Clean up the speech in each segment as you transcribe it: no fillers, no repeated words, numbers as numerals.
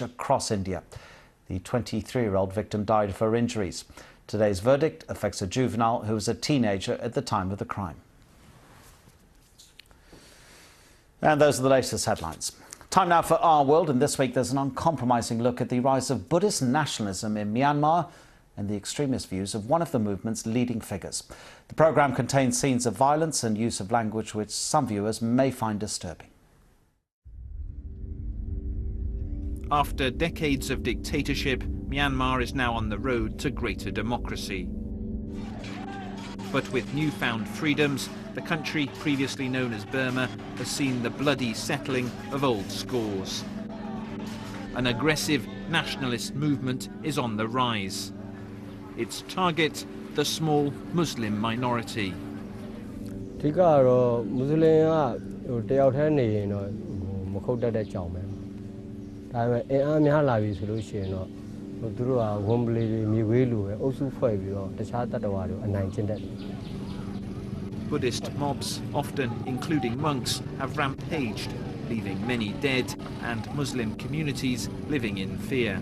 across India. The 23-year-old victim died of her injuries. Today's verdict affects a juvenile who was a teenager at the time of the crime. And those are the latest headlines. Time now for Our World, and this week there's an uncompromising look at the rise of Buddhist nationalism in Myanmar and the extremist views of one of the movement's leading figures. The programme contains scenes of violence and use of language which some viewers may find disturbing. After decades of dictatorship, Myanmar is now on the road to greater democracy. But with newfound freedoms, the country previously known as Burma has seen the bloody settling of old scores. An aggressive nationalist movement is on the rise. Its target, the small Muslim minority. Buddhist mobs, often including monks, have rampaged, leaving many dead and Muslim communities living in fear.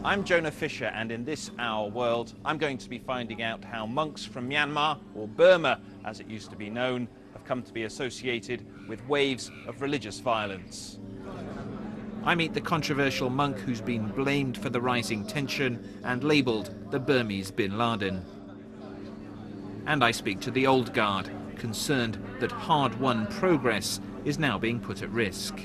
I'm Jonah Fisher, and in this Our World, I'm going to be finding out how monks from Myanmar, or Burma as it used to be known, have come to be associated with waves of religious violence. I meet the controversial monk who's been blamed for the rising tension and labelled the Burmese bin Laden. And I speak to the old guard, concerned that hard-won progress is now being put at risk.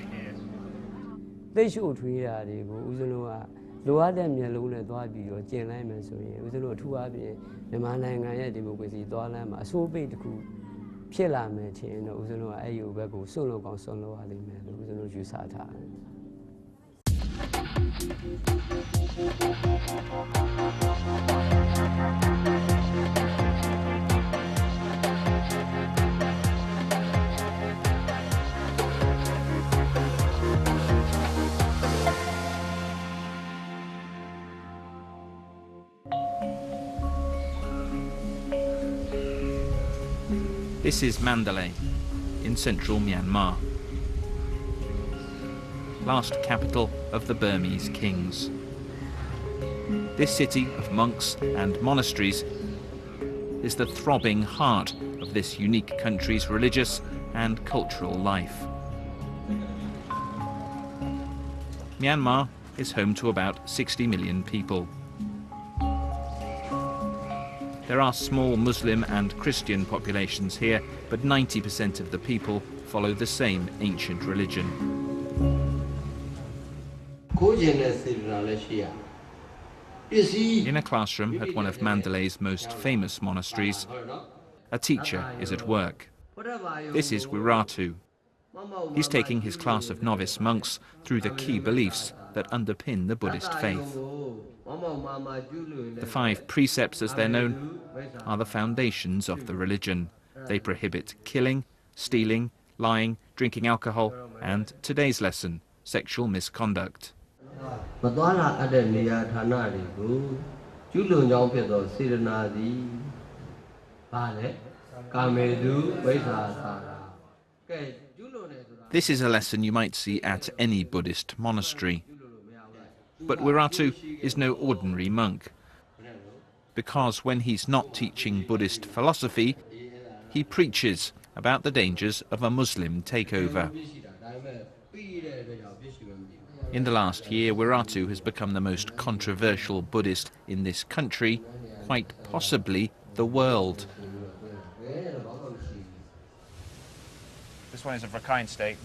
This is Mandalay, in central Myanmar, last capital of the Burmese kings. This city of monks and monasteries is the throbbing heart of this unique country's religious and cultural life. Myanmar is home to about 60 million people. There are small Muslim and Christian populations here, but 90% of the people follow the same ancient religion. In a classroom at one of Mandalay's most famous monasteries, a teacher is at work. This is Wirathu. He's taking his class of novice monks through the key beliefs that underpin the Buddhist faith. The 5 precepts, as they're known, are the foundations of the religion. They prohibit killing, stealing, lying, drinking alcohol, and today's lesson, sexual misconduct. This is a lesson you might see at any Buddhist monastery. But Wirathu is no ordinary monk, because when he's not teaching Buddhist philosophy, he preaches about the dangers of a Muslim takeover. In the last year, Wirathu has become the most controversial Buddhist in this country, quite possibly the world. This one is of Rakhine State.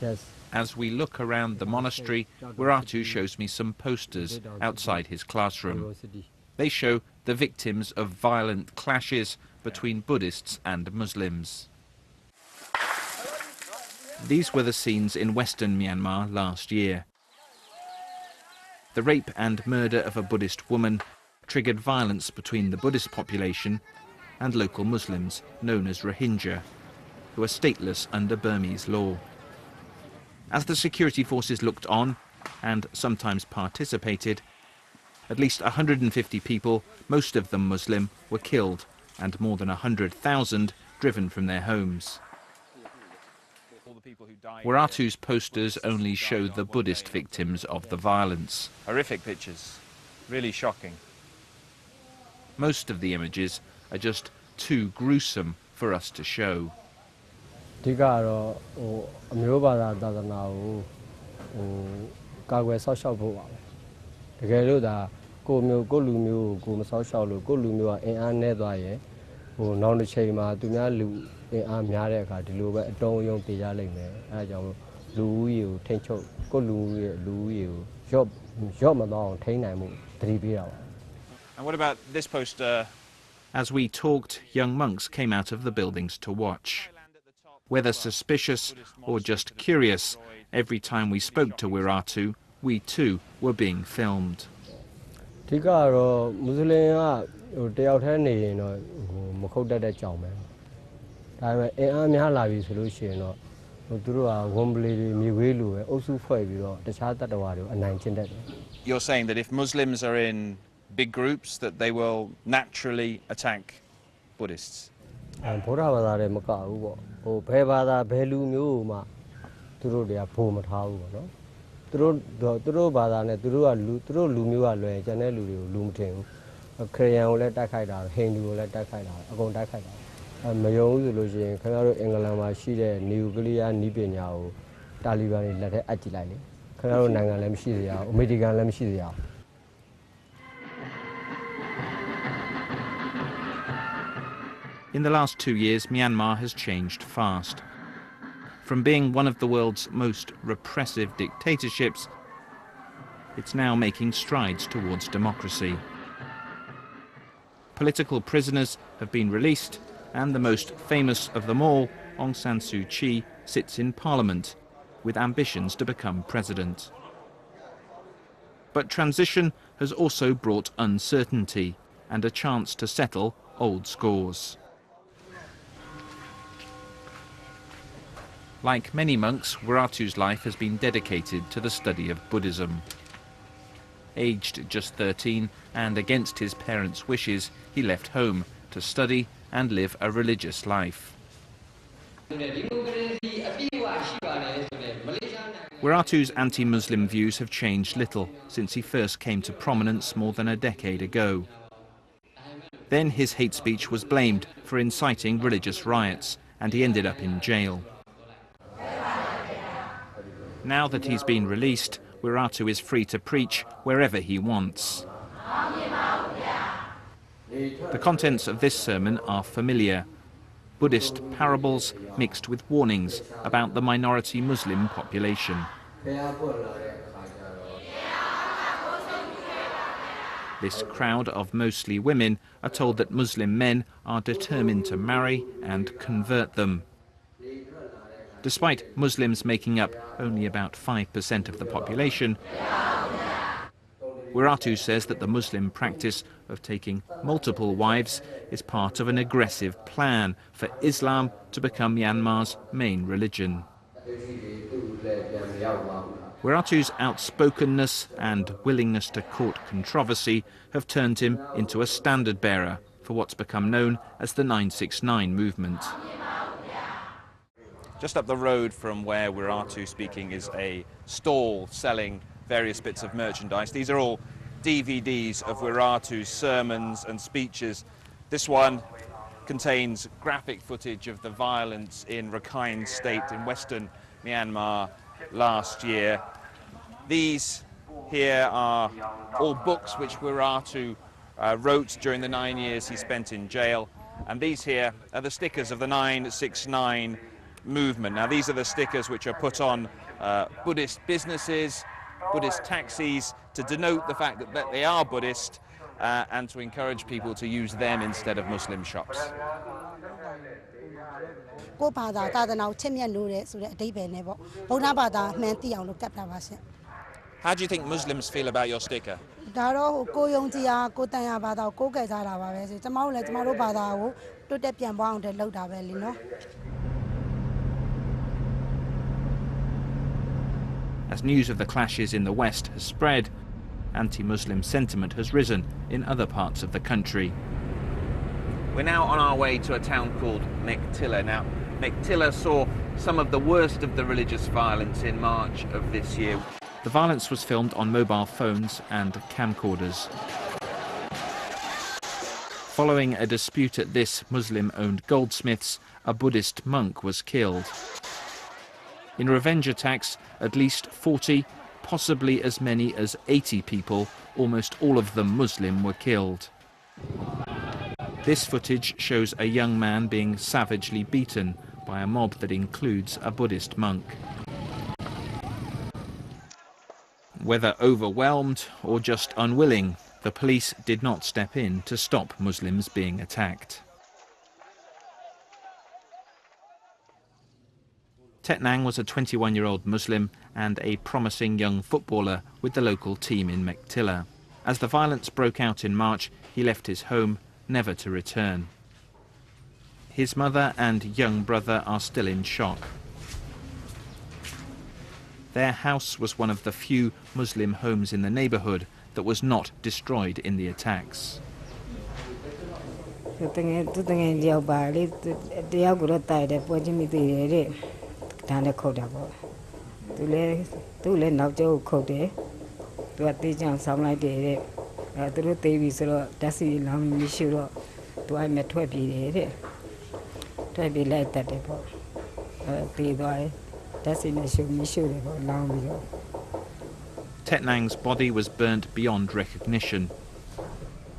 Yes. As we look around the monastery, Wirathu shows me some posters outside his classroom. They show the victims of violent clashes between Buddhists and Muslims. These were the scenes in western Myanmar last year. The rape and murder of a Buddhist woman triggered violence between the Buddhist population and local Muslims, known as Rohingya, who are stateless under Burmese law. As the security forces looked on, and sometimes participated, at least 150 people, most of them Muslim, were killed and more than 100,000 driven from their homes. Wirathu's posters only show the Buddhist victims of the violence. Horrific pictures, really shocking. Most of the images are just too gruesome for us to show. And what about this poster? As we talked, young monks came out of the buildings to watch. Whether suspicious or just curious, every time we spoke to Wirathu, we too were being filmed. You're saying that if Muslims are in big groups, that they will naturally attack Buddhists? In the last 2 years, Myanmar has changed fast. From being one of the world's most repressive dictatorships, it's now making strides towards democracy. Political prisoners have been released, and the most famous of them all, Aung San Suu Kyi, sits in parliament with ambitions to become president. But transition has also brought uncertainty and a chance to settle old scores. Like many monks, Wirathu's life has been dedicated to the study of Buddhism. Aged just 13 and against his parents' wishes, he left home to study and live a religious life. Wirathu's anti-Muslim views have changed little since he first came to prominence more than a decade ago. Then his hate speech was blamed for inciting religious riots, and he ended up in jail. Now that he's been released, Wirathu is free to preach wherever he wants. The contents of this sermon are familiar. Buddhist parables mixed with warnings about the minority Muslim population. This crowd of mostly women are told that Muslim men are determined to marry and convert them. Despite Muslims making up only about 5% of the population, Wirathu says that the Muslim practice of taking multiple wives is part of an aggressive plan for Islam to become Myanmar's main religion. Wirathu's outspokenness and willingness to court controversy have turned him into a standard bearer for what's become known as the 969 movement. Just up the road from where Wirathu's speaking is a stall selling various bits of merchandise. These are all DVDs of Wirathu's sermons and speeches. This one contains graphic footage of the violence in Rakhine State in western Myanmar last year. These here are all books which Wirathu wrote during the 9 years he spent in jail. And these here are the stickers of the 969 movement. Now these are the stickers which are put on Buddhist businesses, Buddhist taxis, to denote the fact that they are Buddhist and to encourage people to use them instead of Muslim shops. How do you think Muslims feel about your sticker? As news of the clashes in the West has spread, anti-Muslim sentiment has risen in other parts of the country. We're now on our way to a town called Mektila. Now, Mektila saw some of the worst of the religious violence in March of this year. The violence was filmed on mobile phones and camcorders. Following a dispute at this Muslim-owned goldsmith's, a Buddhist monk was killed. In revenge attacks, at least 40, possibly as many as 80 people, almost all of them Muslim, were killed. This footage shows a young man being savagely beaten by a mob that includes a Buddhist monk. Whether overwhelmed or just unwilling, the police did not step in to stop Muslims being attacked. Tet Nang was a 21-year-old Muslim and a promising young footballer with the local team in Mektila. As the violence broke out in March, he left his home, never to return. His mother and young brother are still in shock. Their house was one of the few Muslim homes in the neighborhood that was not destroyed in the attacks. Tet Nang's body was burnt beyond recognition.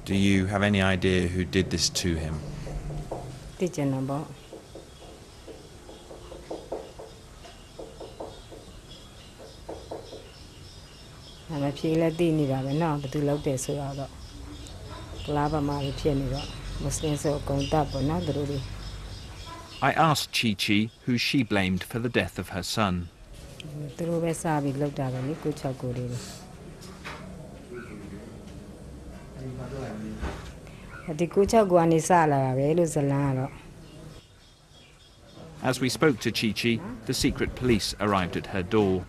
Do you have any idea who did this to him? I asked Chi Chi who she blamed for the death of her son. As we spoke to Chi Chi, the secret police arrived at her door.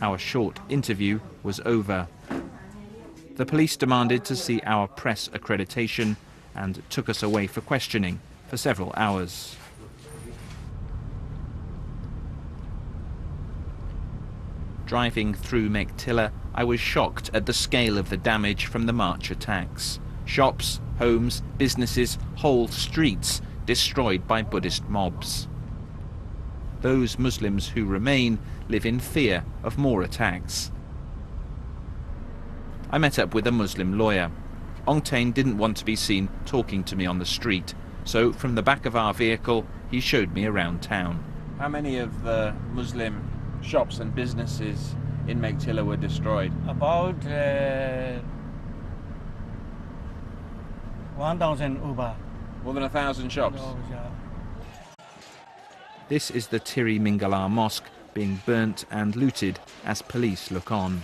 Our short interview was over. The police demanded to see our press accreditation and took us away for questioning for several hours. Driving through Mektila, I was shocked at the scale of the damage from the March attacks. Shops, homes, businesses, whole streets destroyed by Buddhist mobs. Those Muslims who remain live in fear of more attacks. I met up with a Muslim lawyer. Ong Tain didn't want to be seen talking to me on the street, so from the back of our vehicle he showed me around town. How many of the Muslim shops and businesses in Mektila were destroyed? About 1,000 over. More than 1,000 shops? This is the Tiri Mingala Mosque being burnt and looted as police look on.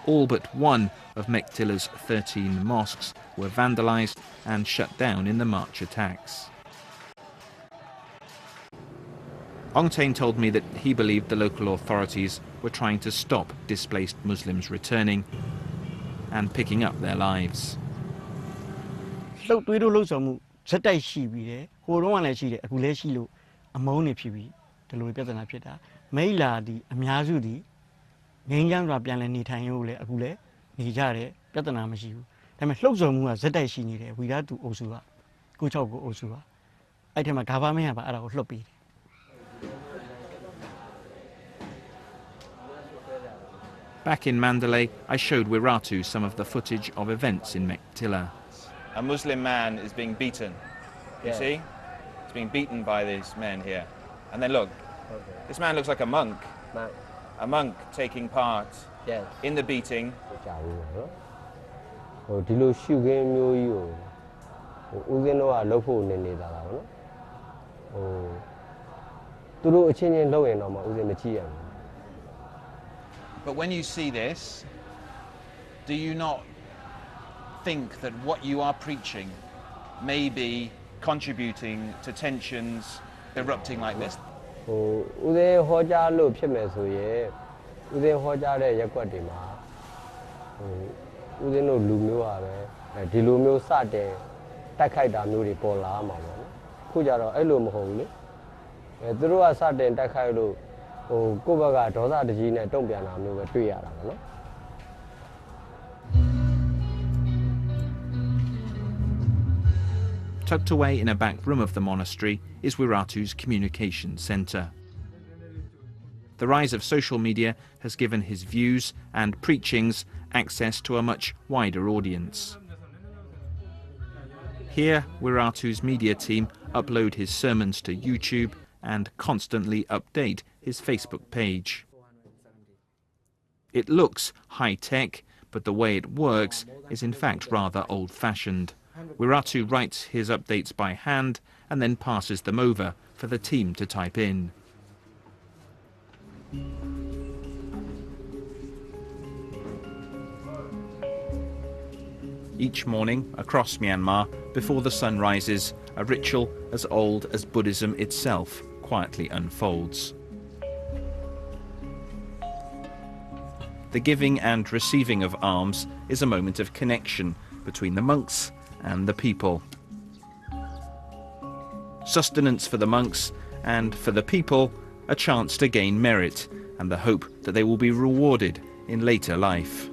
All but one of Mektila's 13 mosques were vandalized and shut down in the March attacks. Ong Tain told me that he believed the local authorities were trying to stop displaced Muslims returning and picking up their lives. Back in Mandalay, I showed Wirathu some of the footage of events in Mektila. A Muslim man is being beaten. You see? He's being beaten by these men here. And then look, this man looks like a monk. A monk taking part in the beating. But when you see this, do you not think that what you are preaching may be contributing to tensions erupting like this? ဒီလိုမျိုးစတင်တိုက်ခိုက်တာမျိုးတွေပေါ်လာမှာပေါ့နော်ခုကြတော့အဲ့လိုမဟုတ်ဘူးလေသူတို့ကစတင်တိုက်ခိုက်လို့ကိုယ့်ဘက်ကဒေါသတကြီးနဲ့တုံ့ပြန်တာမျိုးပဲတွေ့ရတာပေါ့နော် Tucked away in a back room of the monastery is Wirathu's communication centre. The rise of social media has given his views and preachings access to a much wider audience. Here, Wirathu's media team upload his sermons to YouTube and constantly update his Facebook page. It looks high-tech, but the way it works is in fact rather old-fashioned. Wirathu writes his updates by hand and then passes them over for the team to type in. Each morning, across Myanmar, before the sun rises, a ritual as old as Buddhism itself quietly unfolds. The giving and receiving of alms is a moment of connection between the monks and the people. Sustenance for the monks, and for the people, a chance to gain merit and the hope that they will be rewarded in later life.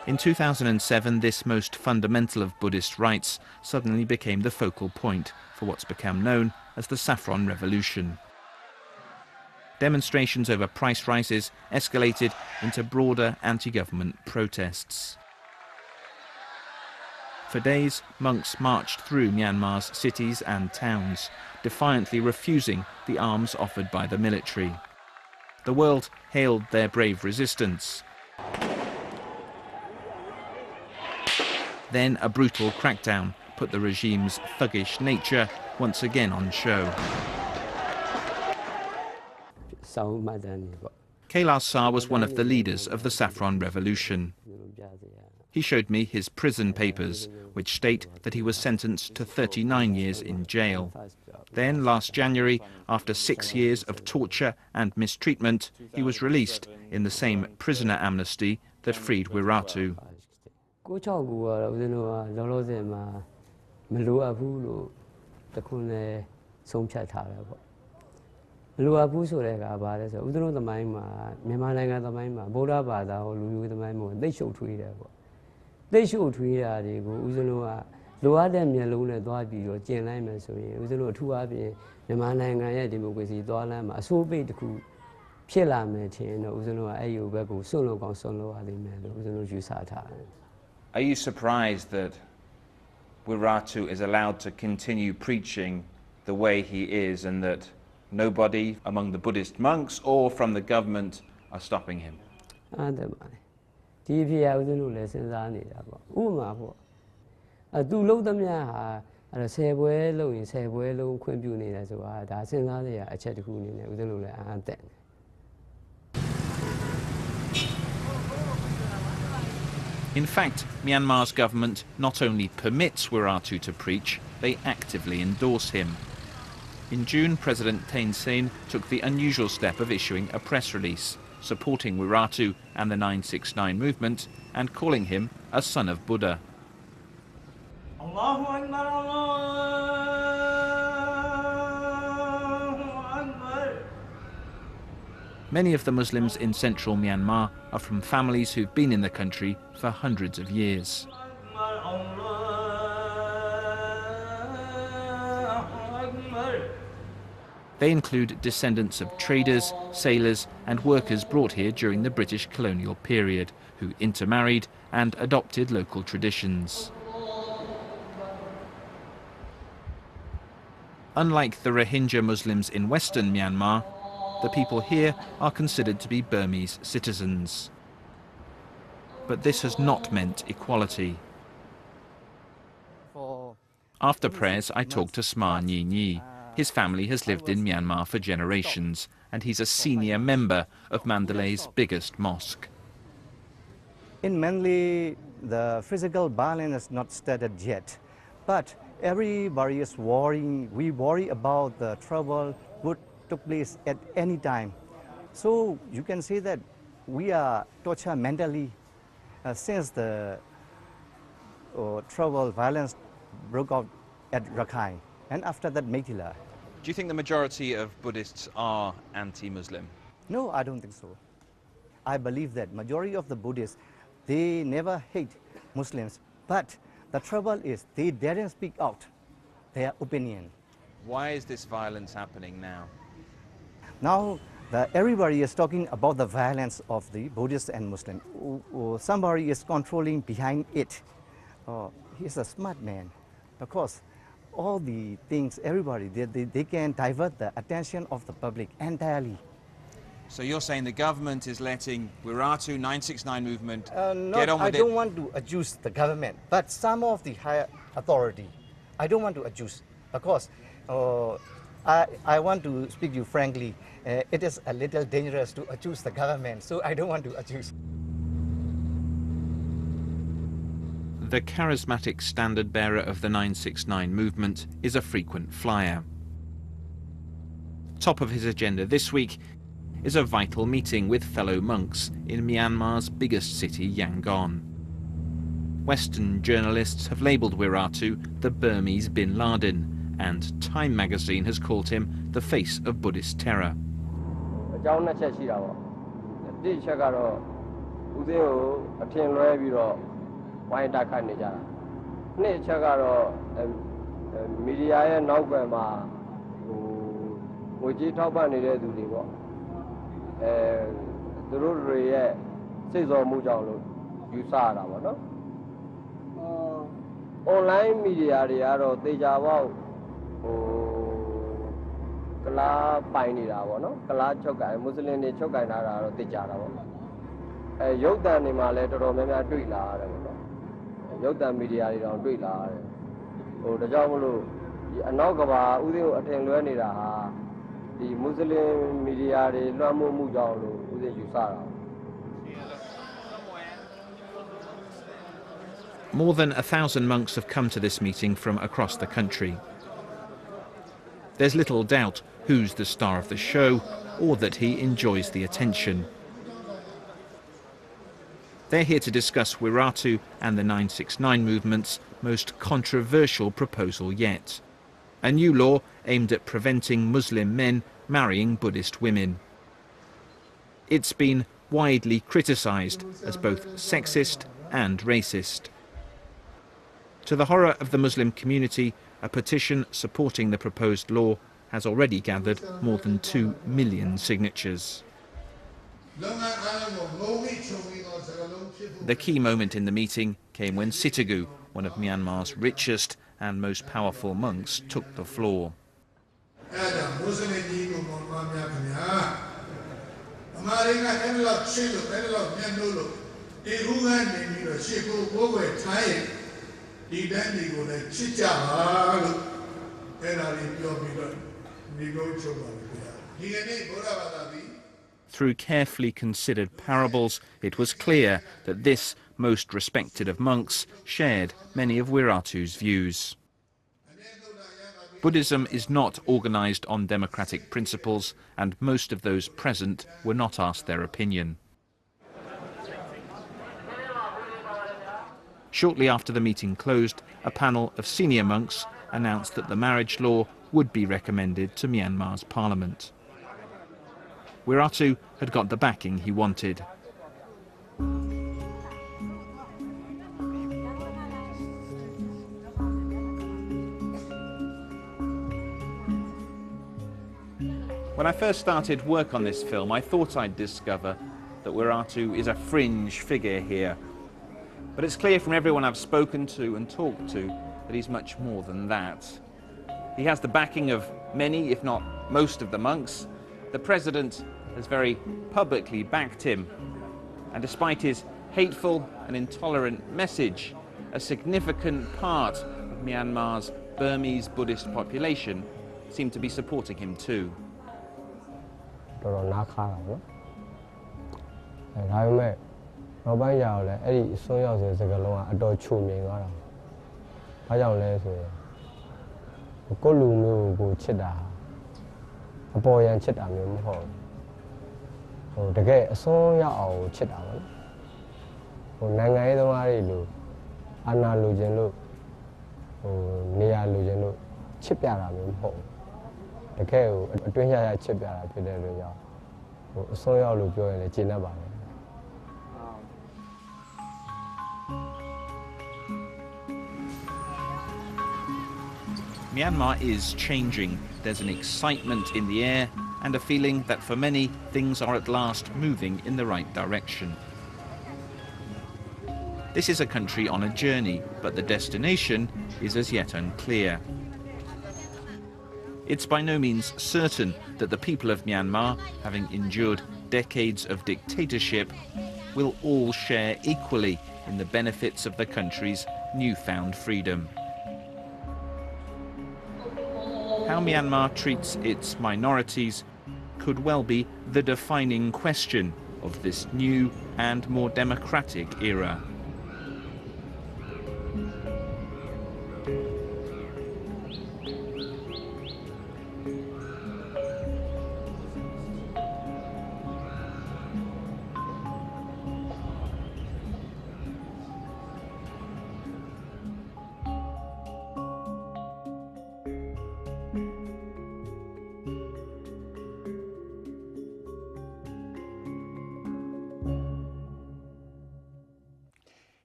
In 2007, this most fundamental of Buddhist rites suddenly became the focal point for what's become known as the Saffron Revolution. Demonstrations over price rises escalated into broader anti-government protests. For days, monks marched through Myanmar's cities and towns, defiantly refusing the arms offered by the military. The world hailed their brave resistance. Then a brutal crackdown put the regime's thuggish nature once again on show. Kailas Sar was one of the leaders of the Saffron Revolution. He showed me his prison papers, which state that he was sentenced to 39 years in jail. Then, last January, after 6 years of torture and mistreatment, he was released in the same prisoner amnesty that freed Wirathu. Are you surprised that Wirathu is allowed to continue preaching the way he is and that nobody among the Buddhist monks or from the government are stopping him? In fact, Myanmar's government not only permits Wirathu to preach, they actively endorse him. In June, President Thein Sein took the unusual step of issuing a press release supporting Wirathu and the 969 movement and calling him a son of Buddha. Many of the Muslims in central Myanmar are from families who've been in the country for hundreds of years. They include descendants of traders, sailors and workers brought here during the British colonial period, who intermarried and adopted local traditions. Unlike the Rohingya Muslims in western Myanmar, the people here are considered to be Burmese citizens. But this has not meant equality. After prayers, I talked to Sma Nyi Nyi. His family has lived in Myanmar for generations, and he's a senior member of Mandalay's biggest mosque. In Manly, the physical violence is not started yet, but everybody is worrying. We worry about the trouble would take place at any time. So you can say that we are tortured mentally since the trouble violence broke out at Rakhine and after that Meitila. Do you think the majority of Buddhists are anti-Muslim? No, I don't think so. I believe that majority of the Buddhists, they never hate Muslims, but the trouble is they daren't speak out their opinion. Why is this violence happening now? Now, everybody is talking about the violence of the Buddhists and Muslims. Somebody is controlling behind it. He's a smart man, because all the things, everybody, they can divert the attention of the public entirely. So you're saying the government is letting Wirathu 969 movement get on with I it? don't want to accuse the government, but some of the higher authority, I don't want to accuse, because I want to speak to you frankly, it is a little dangerous to accuse the government, so I don't want to accuse. The charismatic standard bearer of the 969 movement is a frequent flyer. Top of his agenda this week is a vital meeting with fellow monks in Myanmar's biggest city, Yangon. Western journalists have labelled Wirathu the Burmese bin Laden, and Time magazine has called him the face of Buddhist terror. Online media they are deja vu kala paini da bo no kala chokai Muslim ni chokai na da ro deja da bo yaudan ni ma le todo mya mya twai la da bo no yaudan media they daw twai la da ho da jaw mo lo anaw ka ba udin ko athin lwe ni da ha di Muslim media they lwan mo mu jaw lo udin yu sa da. More than 1,000 monks have come to this meeting from across the country. There's little doubt who's the star of the show, or that he enjoys the attention. They're here to discuss Wirathu and the 969 movement's most controversial proposal yet. A new law aimed at preventing Muslim men marrying Buddhist women. It's been widely criticised as both sexist and racist. To the horror of the Muslim community, a petition supporting the proposed law has already gathered more than 2 million signatures. The key moment in the meeting came when Sitagu, one of Myanmar's richest and most powerful monks, took the floor. Through carefully considered parables, it was clear that this most respected of monks shared many of Wirathu's views. Buddhism is not organised on democratic principles, and most of those present were not asked their opinion. Shortly after the meeting closed, a panel of senior monks announced that the marriage law would be recommended to Myanmar's parliament. Wirathu had got the backing he wanted. When I first started work on this film, I thought I'd discover that Wirathu is a fringe figure here. But it's clear from everyone I've spoken to and talked to that he's much more than that. He has the backing of many, if not most, of the monks. The president has very publicly backed him. And despite his hateful and intolerant message, a significant part of Myanmar's Burmese Buddhist population seem to be supporting him too. တကယ်အစွန်းရောက်အောင်ချစ်တာပါနိုင်ငံရေးသမားတွေလို့အာဏာလိုချင်လို့နေရာလိုချင်လို့ချစ်ပြတာမျိုးမဟုတ်တကယ်အတွင်းရချစ်ပြတာဖြစ်တဲ့အတွက်ကြောင့်အစွန်းရောက်လို့ပြောရင်လည်းကျေနပ်ပါတယ် Myanmar is changing. There's an excitement in the air and a feeling that for many, things are at last moving in the right direction. This is a country on a journey, but the destination is as yet unclear. It's by no means certain that the people of Myanmar, having endured decades of dictatorship, will all share equally in the benefits of the country's newfound freedom. How Myanmar treats its minorities could well be the defining question of this new and more democratic era.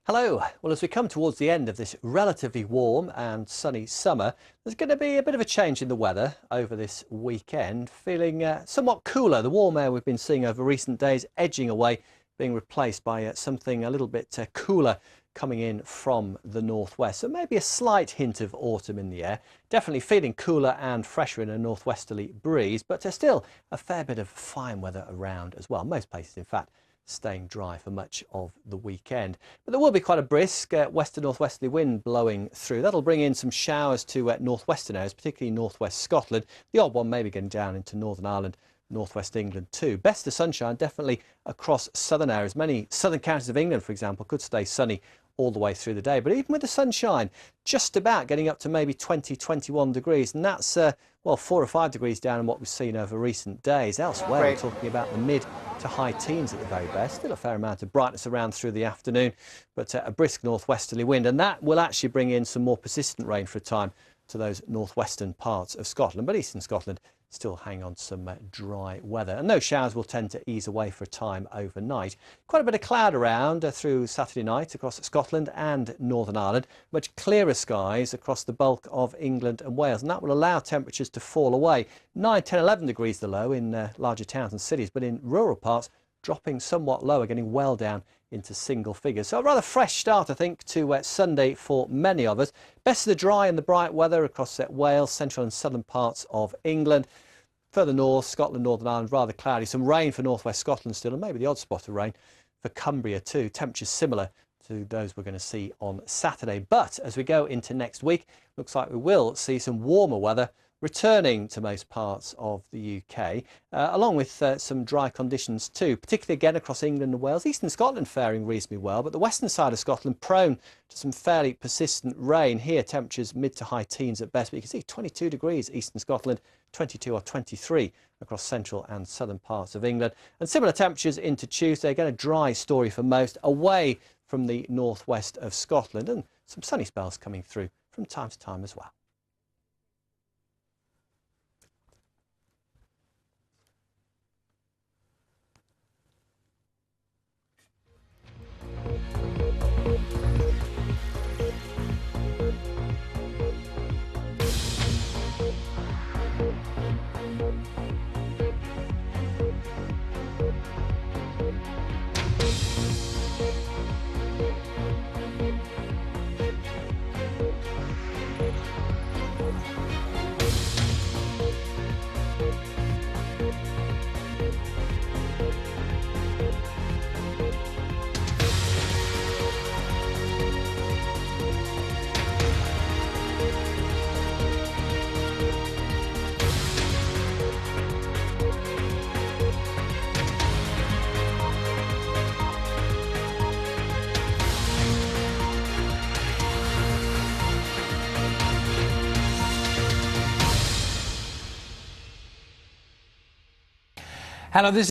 Hello. Well, as we come towards the end of this relatively warm and sunny summer, there's going to be a bit of a change in the weather over this weekend, feeling somewhat cooler. The warm air we've been seeing over recent days edging away, being replaced by something a little bit cooler coming in from the northwest. So maybe a slight hint of autumn in the air. Definitely feeling cooler and fresher in a northwesterly breeze, but still a fair bit of fine weather around as well. Most places, in fact, staying dry for much of the weekend. But there will be quite a brisk western northwesterly wind blowing through. That'll bring in some showers to northwestern areas, particularly northwest Scotland. The odd one maybe getting down into Northern Ireland, northwest England too. Best of sunshine definitely across southern areas. Many southern counties of England, for example, could stay sunny all the way through the day. But even with the sunshine, just about getting up to maybe 20, 21 degrees. And that's, well, 4 or 5 degrees down on what we've seen over recent days. Elsewhere, we're talking about the mid to high teens at the very best. Still a fair amount of brightness around through the afternoon, but a brisk northwesterly wind. And that will actually bring in some more persistent rain for a time to those northwestern parts of Scotland. But eastern Scotland still hang on some dry weather, and those showers will tend to ease away for a time overnight. Quite a bit of cloud around through Saturday night across Scotland and Northern Ireland. Much clearer skies across the bulk of England and Wales, and that will allow temperatures to fall away. 9, 10, 11 degrees the low in larger towns and cities, but in rural parts dropping somewhat lower, getting well down into single figures. So a rather fresh start, I think, to Sunday for many of us. Best of the dry and the bright weather across Wales, central and southern parts of England. Further north, Scotland, Northern Ireland, rather cloudy. Some rain for northwest Scotland still, and maybe the odd spot of rain for Cumbria too. Temperatures similar to those we're going to see on Saturday. But as we go into next week, looks like we will see some warmer weather returning to most parts of the UK, along with some dry conditions too, particularly again across England and Wales. Eastern Scotland faring reasonably well, but the western side of Scotland prone to some fairly persistent rain. Here temperatures mid to high teens at best, but you can see 22 degrees eastern Scotland, 22 or 23 across central and southern parts of England. And similar temperatures into Tuesday. Again, a dry story for most, away from the northwest of Scotland, and some sunny spells coming through from time to time as well. Hello, this